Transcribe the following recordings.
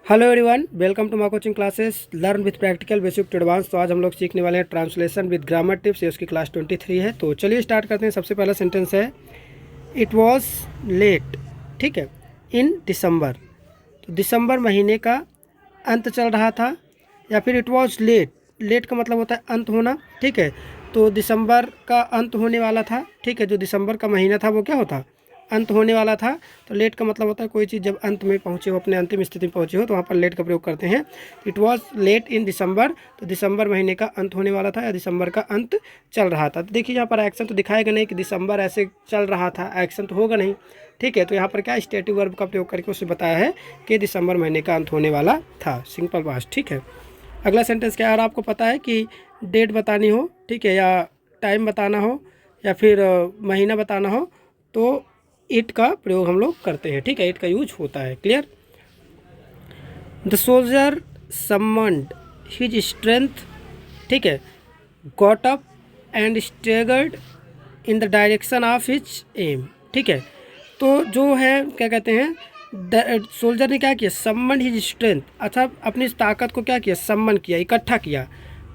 Hello everyone, welcome to my coaching classes learn with practical basic to advance. तो आज हम लोग सीखने वाले हैं ट्रांसलेशन विद ग्रामर टिप्स। ये उसकी क्लास 23 है। तो चलिए स्टार्ट करते हैं। सबसे पहला सेंटेंस है इट वॉज लेट। ठीक है, इन दिसंबर। तो दिसंबर महीने का अंत चल रहा था, या फिर इट वॉज लेट। लेट का मतलब होता है अंत होना। ठीक है, तो दिसंबर का अंत होने वाला था। ठीक है, जो दिसंबर का महीना था वो क्या होता, अंत होने वाला था। तो लेट का मतलब होता है कोई चीज़ जब अंत में पहुँचे हो, अपने अंतिम स्थिति में पहुँचे हो, तो वहाँ पर लेट का प्रयोग करते हैं। इट वॉज लेट इन दिसंबर। तो दिसंबर महीने का अंत होने वाला था या दिसंबर का अंत चल रहा था। तो देखिए यहाँ पर एक्शन तो दिखाएगा नहीं कि दिसंबर ऐसे चल रहा था, एक्शन तो होगा नहीं। ठीक है, तो यहाँ पर क्या स्टेटिव वर्ब का प्रयोग करके उससे बताया है कि दिसंबर महीने का अंत होने वाला था, सिंपल पास्ट। ठीक है, अगला सेंटेंस क्या है। और आपको पता है कि डेट बतानी हो, ठीक है, या टाइम बताना हो, या फिर महीना बताना हो, तो इट का प्रयोग हम लोग करते हैं। ठीक है, इट का यूज होता है। Clear. The soldier summoned his strength. ठीक है, got up and staggered in the direction of his aim. ठीक है, तो जो है क्या कहते हैं, सोल्जर ने क्या किया, समन हिज स्ट्रेंथ। अच्छा, अपनी इस ताकत को क्या किया, सम्मन किया, इकट्ठा किया।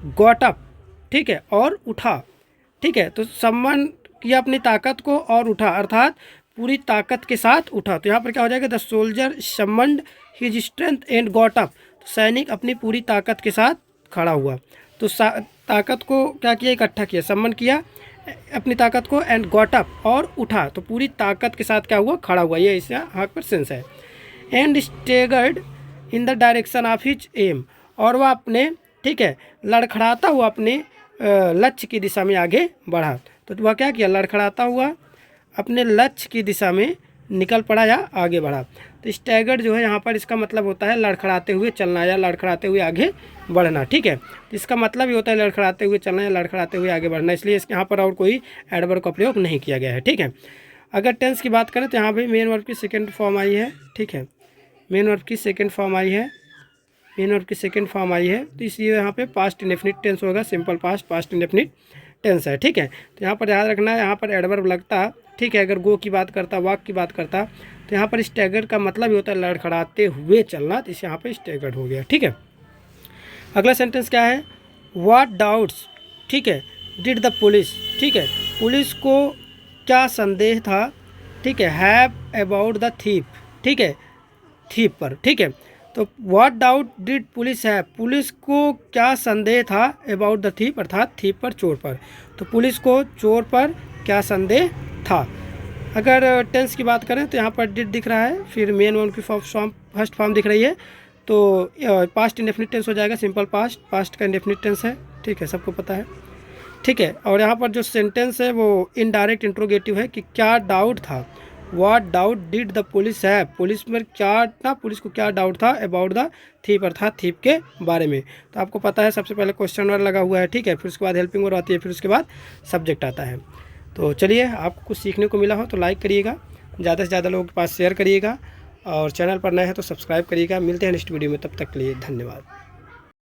गॉट अप, ठीक है, और उठा। ठीक है, तो सम्मन किया अपनी ताकत को और उठा, अर्थात पूरी ताकत के साथ उठा। तो यहाँ पर क्या हो जाएगा, the soldier summoned his strength and got up. तो सैनिक अपनी पूरी ताकत के साथ खड़ा हुआ। तो ताकत को क्या किया, इकट्ठा किया, सम्मन किया अपनी ताकत को, एंड गॉट अप, और उठा। तो पूरी ताकत के साथ क्या हुआ, खड़ा हुआ। ये इसका 100% है। And staggered in the direction of his aim. और वह अपने, ठीक है, लड़खड़ाता हुआ अपने लक्ष्य की दिशा में आगे बढ़ा। तो वह क्या किया, लड़खड़ाता हुआ अपने लक्ष्य की दिशा में निकल पड़ा या आगे बढ़ा। तो स्टैगर्ड जो है यहाँ पर, इसका मतलब होता है लड़खड़ाते हुए चलना या लड़खड़ाते हुए आगे बढ़ना। ठीक है, तो इसका मतलब ही होता है लड़खड़ाते हुए चलना या लड़खड़ाते हुए आगे बढ़ना, इसलिए इसके यहाँ पर और कोई एडवर्ब का प्रयोग नहीं किया गया है। ठीक है, अगर टेंस की बात करें तो यहाँ पे मेन वर्ब की सेकंड फॉर्म आई है। ठीक है, मेन वर्ब की सेकंड फॉर्म आई है, मेन वर्ब की सेकंड फॉर्म आई है। तो इसलिए यहाँ पे पास्ट इंडेफिनिट टेंस होगा, simple past, past indefinite tense है। ठीक है, तो यहाँ पर याद रखना है, यहाँ पर एडवर्ब लगता। ठीक है, अगर गो की बात करता, वॉक की बात करता, तो यहाँ पर स्टैगर्ड का मतलब ही होता है लड़खड़ाते हुए चलना। तो इस यहाँ पर स्टैगर्ड हो गया। ठीक है, अगला सेंटेंस क्या है, व्हाट डाउट्स, ठीक है, डिड द पुलिस। ठीक है, पुलिस को क्या संदेह था, ठीक है, हैव अबाउट द थीप। ठीक है, थीप पर। ठीक है, तो व्हाट डाउट डिड पुलिस है, पुलिस को क्या संदेह था अबाउट द थीप, अर्थात थीप पर, चोर पर। तो पुलिस को चोर पर क्या संदेह था। अगर टेंस की बात करें तो यहाँ पर डिड दिख रहा है, फिर मेन वन की फर्स्ट फॉर्म दिख रही है, तो पास्ट इंडेफिनिट टेंस हो जाएगा, सिंपल पास्ट, पास्ट का इंडेफिनिट टेंस है। ठीक है, सबको पता है। ठीक है, और यहाँ पर जो सेंटेंस है वो इनडायरेक्ट इंट्रोगेटिव है कि क्या डाउट था। What doubt did the police है, पुलिस में क्या था, पुलिस को क्या डाउट था अबाउट द थीप, अर्थात थीप के बारे में। तो आपको पता है सबसे पहले क्वेश्चन वर्ड लगा हुआ है। ठीक है, फिर उसके बाद हेल्पिंग वर्ब आती है, फिर उसके बाद सब्जेक्ट आता है। तो चलिए, आपको कुछ सीखने को मिला हो तो लाइक करिएगा, ज़्यादा से ज़्यादा लोगों के पास शेयर करिएगा, और चैनल पर नए हैं तो सब्सक्राइब करिएगा। मिलते हैं नेक्स्ट वीडियो में, तब तक के लिए धन्यवाद।